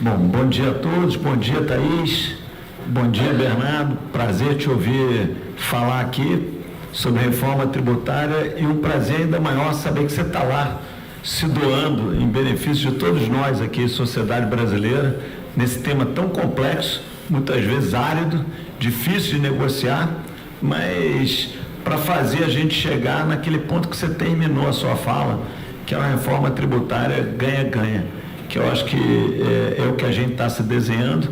Bom, bom dia a todos, bom dia Thaís, bom dia Bernardo, prazer te ouvir falar aqui sobre reforma tributária e um prazer ainda maior saber que você está lá se doando em benefício de todos nós aqui, sociedade brasileira, nesse tema tão complexo, muitas vezes árido, difícil de negociar, mas para fazer a gente chegar naquele ponto que você terminou a sua fala, que é uma reforma tributária ganha-ganha, que eu acho que é o que a gente está se desenhando,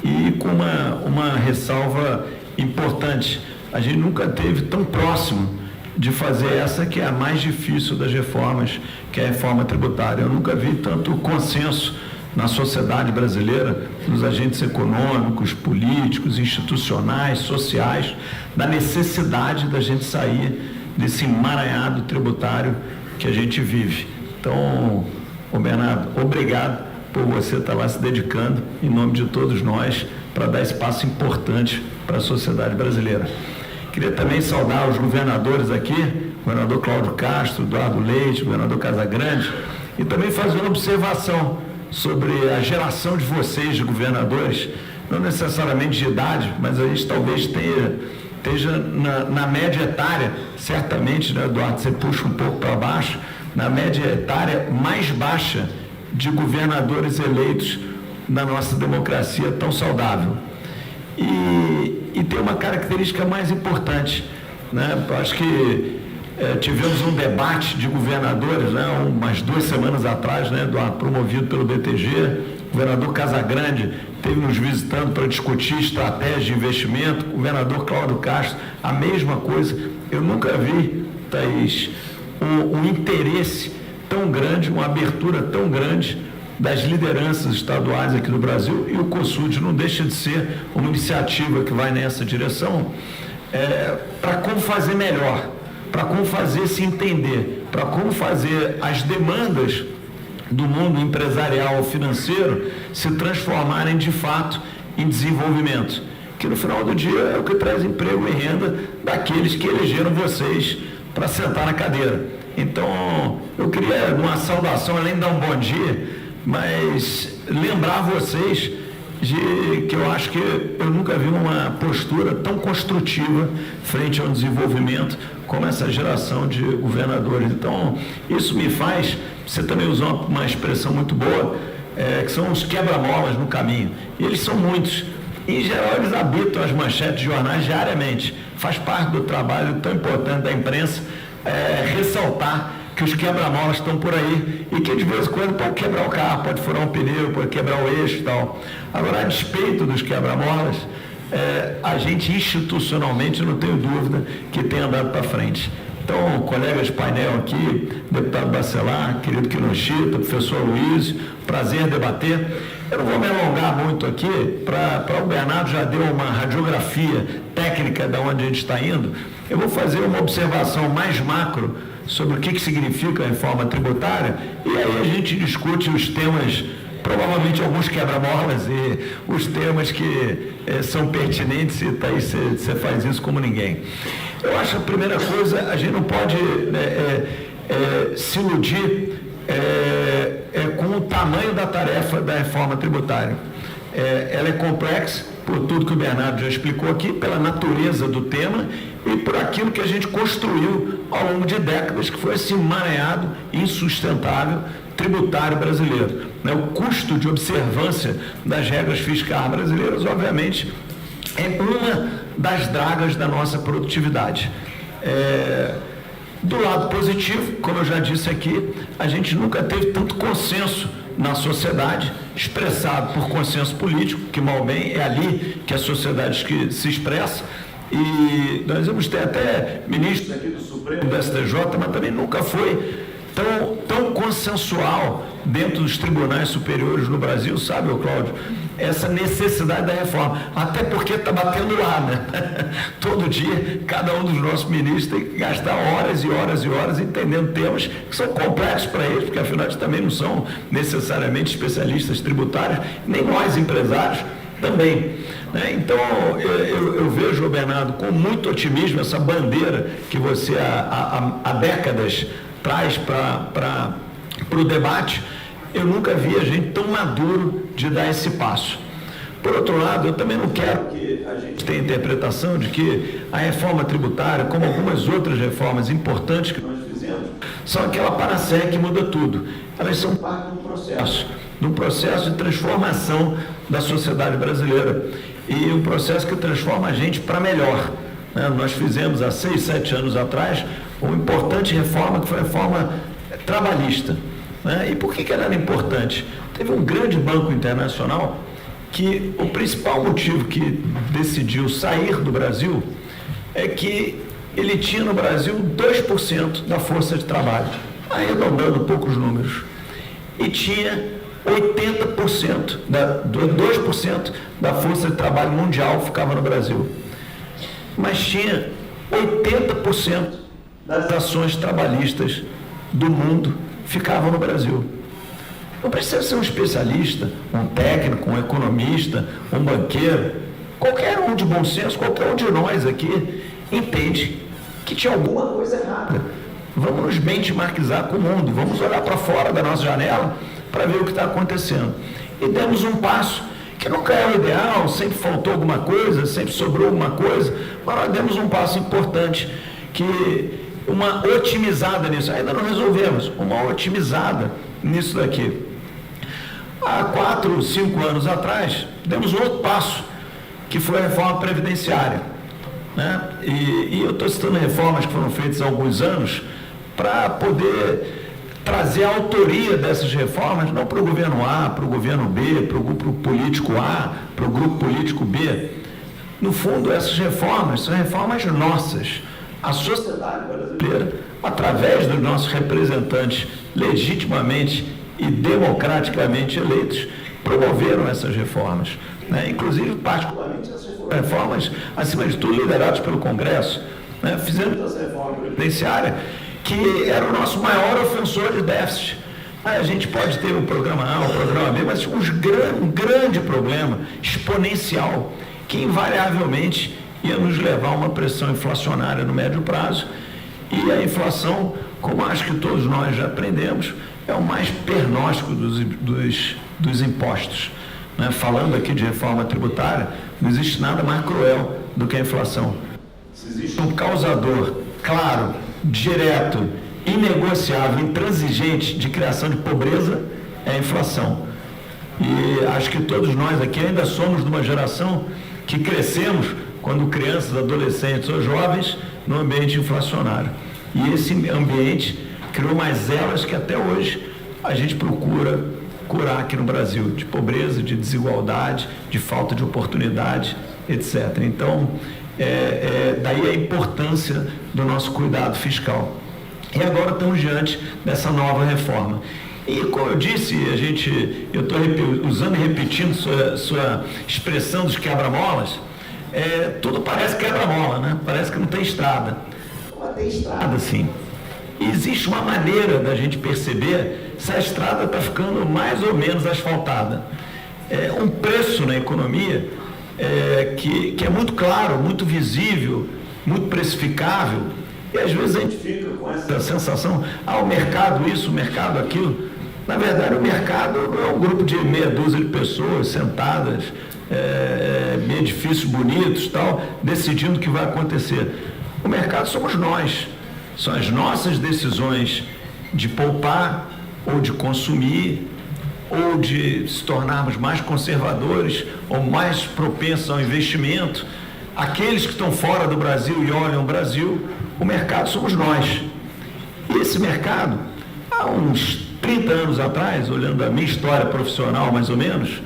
e com uma ressalva importante. A gente nunca esteve tão próximo de fazer essa que é a mais difícil das reformas, que é a reforma tributária. Eu nunca vi tanto consenso na sociedade brasileira, nos agentes econômicos, políticos, institucionais, sociais, da necessidade da gente sair desse emaranhado tributário que a gente vive. Então, Bernardo, obrigado por você estar lá se dedicando, em nome de todos nós, para dar esse passo importante para a sociedade brasileira. Queria também saudar os governadores aqui, o governador Cláudio Castro, Eduardo Leite, o governador Casagrande, e também fazer uma observação sobre a geração de vocês, de governadores, não necessariamente de idade, mas a gente talvez esteja na média etária, certamente, né, Eduardo, você puxa um pouco para baixo, na média etária mais baixa de governadores eleitos na nossa democracia tão saudável. E tem uma característica mais importante, né? Acho que tivemos um debate de governadores, né, umas 2 semanas atrás, né, promovido pelo BTG, o governador Casagrande esteve nos visitando para discutir estratégia de investimento, o governador Cláudio Castro, a mesma coisa. Eu nunca vi, Thaís, um interesse tão grande, uma abertura tão grande das lideranças estaduais aqui do Brasil, e o COSUD não deixa de ser uma iniciativa que vai nessa direção, para como fazer melhor, para como fazer se entender, para como fazer as demandas do mundo empresarial ou financeiro se transformarem de fato em desenvolvimento, que no final do dia é o que traz emprego e renda daqueles que elegeram vocês para sentar na cadeira. Então, eu queria uma saudação, além de dar um bom dia, mas lembrar vocês de que eu acho que eu nunca vi uma postura tão construtiva frente ao desenvolvimento como essa geração de governadores. Então, isso me faz, você também usou uma expressão muito boa, que são os quebra-molas no caminho. E eles são muitos. Em geral, eles habitam as manchetes de jornais diariamente. Faz parte do trabalho tão importante da imprensa ressaltar que os quebra-molas estão por aí e que de vez em quando pode quebrar o carro, pode furar um pneu, pode quebrar o eixo e tal. Agora, a despeito dos quebra-molas, a gente institucionalmente, não tenho dúvida, que tem andado para frente. Então, colegas de painel aqui, deputado Bacelar, querido Kinoshita, professor Luiz, prazer debater. Eu não vou me alongar muito aqui, o Bernardo já deu uma radiografia técnica de onde a gente está indo. Eu vou fazer uma observação mais macro sobre o que significa a reforma tributária, e aí a gente discute os temas, provavelmente alguns quebra-molas e os temas que são pertinentes, e aí você faz isso como ninguém. Eu acho a primeira coisa, a gente não pode se iludir com o tamanho da tarefa da reforma tributária. Ela é complexa, por tudo que o Bernardo já explicou aqui, pela natureza do tema e por aquilo que a gente construiu ao longo de décadas, que foi esse emaranhado insustentável tributário brasileiro. O custo de observância das regras fiscais brasileiras, obviamente, é uma das dragas da nossa produtividade. Do lado positivo, como eu já disse aqui, a gente nunca teve tanto consenso na sociedade, expressado por consenso político, que mal bem é ali que a sociedade que se expressa, e nós vamos ter até ministros aqui do Supremo, do STJ, mas também nunca foi tão consensual dentro dos tribunais superiores no Brasil, sabe, Cláudio? Essa necessidade da reforma, até porque está batendo lá, né? Todo dia, cada um dos nossos ministros tem que gastar horas e horas e horas entendendo temas que são complexos para eles, porque afinal eles também não são necessariamente especialistas tributários, nem nós empresários também. Então, eu vejo, Bernardo, com muito otimismo essa bandeira que você há décadas traz para o debate, eu nunca vi a gente tão maduro de dar esse passo. Por outro lado, eu também não quero que a gente tenha a interpretação de que a reforma tributária, como algumas outras reformas importantes que nós fizemos, são aquela panaceia que muda tudo. Elas são parte de um processo de transformação da sociedade brasileira e um processo que transforma a gente para melhor. Nós fizemos há 6, 7 anos atrás uma importante reforma, que foi a reforma trabalhista. E por que ela era importante? Teve um grande banco internacional que o principal motivo que decidiu sair do Brasil é que ele tinha no Brasil 2% da força de trabalho, arredondando poucos números, e tinha 80%, 2% da força de trabalho mundial ficava no Brasil, mas tinha 80% das ações trabalhistas do mundo ficavam no Brasil. Não precisa ser um especialista, um técnico, um economista, um banqueiro. Qualquer um de bom senso, qualquer um de nós aqui entende que tinha alguma coisa errada. Vamos nos benchmarkizar com o mundo, vamos olhar para fora da nossa janela para ver o que está acontecendo. E demos um passo que nunca é o ideal, sempre faltou alguma coisa, sempre sobrou alguma coisa, mas nós demos um passo importante, que uma otimizada nisso. Ainda não resolvemos, uma otimizada nisso daqui. Há 4, 5 anos atrás, demos um outro passo, que foi a reforma previdenciária. E eu estou citando reformas que foram feitas há alguns anos para poder trazer a autoria dessas reformas, não para o governo A, para o governo B, para o grupo político A, para o grupo político B. No fundo, essas reformas são reformas nossas. A sociedade brasileira, através dos nossos representantes legitimamente e democraticamente eleitos, promoveram essas reformas, inclusive, particularmente, essas reformas, acima de tudo, lideradas pelo Congresso. Fizemos essa reforma previdenciária, que era o nosso maior ofensor de déficit. A gente pode ter um programa A, um programa B, mas um grande problema exponencial, que invariavelmente ia nos levar a uma pressão inflacionária no médio prazo, e a inflação, como acho que todos nós já aprendemos, é o mais pernóstico dos impostos. Falando aqui de reforma tributária, não existe nada mais cruel do que a inflação. Se existe um causador claro, direto, inegociável, intransigente de criação de pobreza, é a inflação. E acho que todos nós aqui ainda somos de uma geração que crescemos quando crianças, adolescentes ou jovens, no ambiente inflacionário. E esse ambiente criou mais elas que até hoje a gente procura curar aqui no Brasil, de pobreza, de desigualdade, de falta de oportunidade, etc. Então, daí a importância do nosso cuidado fiscal. E agora estamos diante dessa nova reforma. E, como eu disse, eu estou usando e repetindo sua expressão dos quebra-molas, tudo parece quebra-mola, Parece que não tem estrada. Mas tem estrada, sim. E existe uma maneira da gente perceber se a estrada está ficando mais ou menos asfaltada. Um preço na economia que é muito claro, muito visível, muito precificável, e às vezes a gente fica com essa sensação, o mercado isso, o mercado aquilo. Na verdade, o mercado não é um grupo de meia dúzia de pessoas sentadas em edifícios bonitos, tal, decidindo o que vai acontecer. O mercado somos nós. São as nossas decisões de poupar ou de consumir, ou de se tornarmos mais conservadores ou mais propensos ao investimento. Aqueles que estão fora do Brasil e olham o Brasil, o mercado somos nós. E esse mercado, há uns 30 anos atrás, olhando a minha história profissional mais ou menos,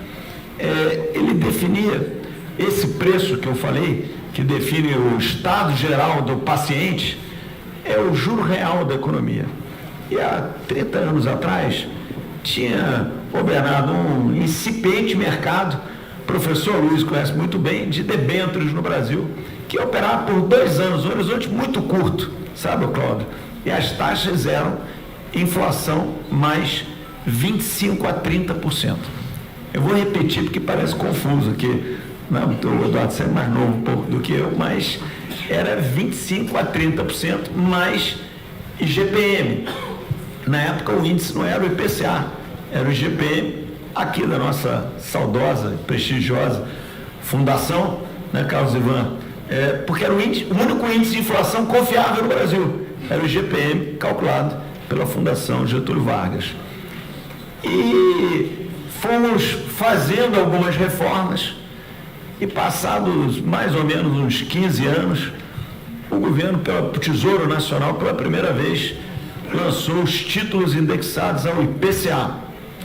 ele definia esse preço que eu falei, que define o estado geral do paciente, é o juro real da economia. E há 30 anos atrás, tinha, Bernardo, um incipiente mercado, o professor Luiz conhece muito bem, de debêntures no Brasil, que operava por 2 anos, um horizonte muito curto, sabe, Cláudio? E as taxas eram inflação mais 25% a 30%. Eu vou repetir porque parece confuso aqui. O Eduardo, você é mais novo um pouco do que eu, mas era 25% a 30% mais IGPM. Na época o índice não era o IPCA, era o IGPM, aqui da nossa saudosa, prestigiosa fundação, né, Carlos Ivan? Porque era o único índice de inflação confiável no Brasil, era o IGPM, calculado pela Fundação Getúlio Vargas. E fomos fazendo algumas reformas, e passados mais ou menos uns 15 anos, o governo, pelo Tesouro Nacional, pela primeira vez, lançou os títulos indexados ao IPCA,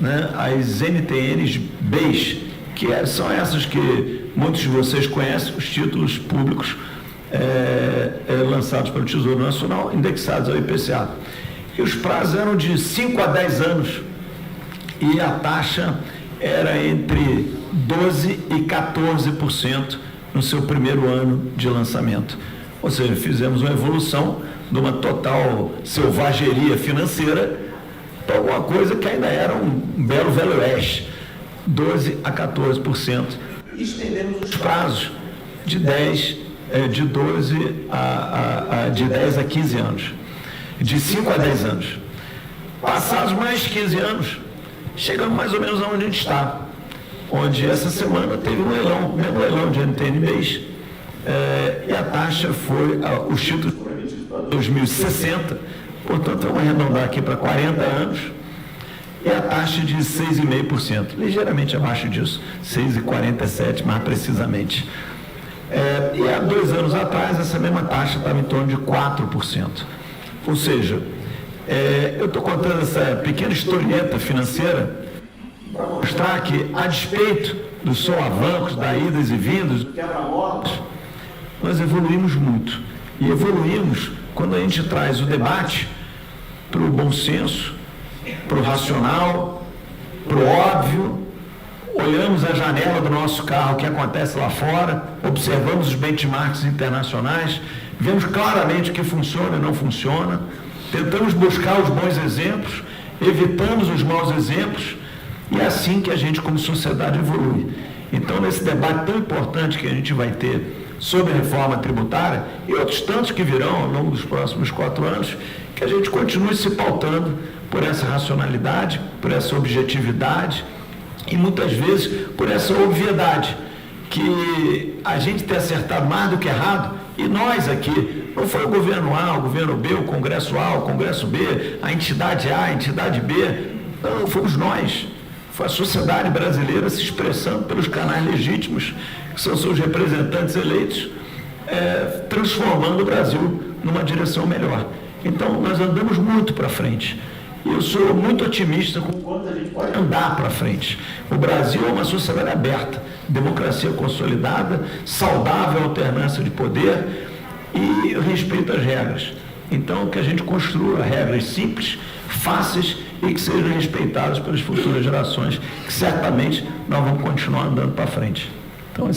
né, as NTNs Bs, que são essas que muitos de vocês conhecem, os títulos públicos lançados pelo Tesouro Nacional, indexados ao IPCA. E os prazos eram de 5 a 10 anos, e a taxa era entre 12% e 14% no seu primeiro ano de lançamento. Ou seja, fizemos uma evolução de uma total selvageria financeira para alguma coisa que ainda era um belo velho oeste, 12% a 14%. E estendemos os prazos de 10 a 15 anos, de 5 a 10 anos. Passados mais 15 anos, chegamos mais ou menos aonde a gente está, onde essa semana teve um leilão, o mesmo leilão de NTN-Bs, e a taxa foi, os títulos foram emitidos para 2060, portanto, vamos arredondar aqui para 40 anos, e a taxa de 6,5%, ligeiramente abaixo disso, 6,47% mais precisamente. E há 2 anos atrás, essa mesma taxa estava em torno de 4%. Ou seja, eu estou contando essa pequena historieta financeira para mostrar que, a despeito dos solavancos, da idas e vindas, do quebra-molas, nós evoluímos muito. E evoluímos quando a gente traz o debate para o bom senso, para o racional, para o óbvio, olhamos a janela do nosso carro, o que acontece lá fora, observamos os benchmarks internacionais, vemos claramente o que funciona e não funciona, tentamos buscar os bons exemplos, evitamos os maus exemplos, e é assim que a gente, como sociedade, evolui. Então, nesse debate tão importante que a gente vai ter sobre a reforma tributária, e outros tantos que virão ao longo dos próximos 4 anos, que a gente continue se pautando por essa racionalidade, por essa objetividade, e muitas vezes por essa obviedade, que a gente tem acertado mais do que errado, e nós aqui, não foi o governo A, o governo B, o Congresso A, o Congresso B, a entidade A, a entidade B, não, fomos nós. Foi a sociedade brasileira se expressando pelos canais legítimos, que são seus representantes eleitos, transformando o Brasil numa direção melhor. Então, nós andamos muito para frente. E eu sou muito otimista com quanto a gente pode andar para frente. O Brasil é uma sociedade aberta, democracia consolidada, saudável alternância de poder e respeito às regras. Então, que a gente construa regras simples, fáceis e que sejam respeitadas pelas futuras gerações, que certamente nós vamos continuar andando para frente. Então,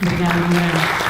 Obrigada,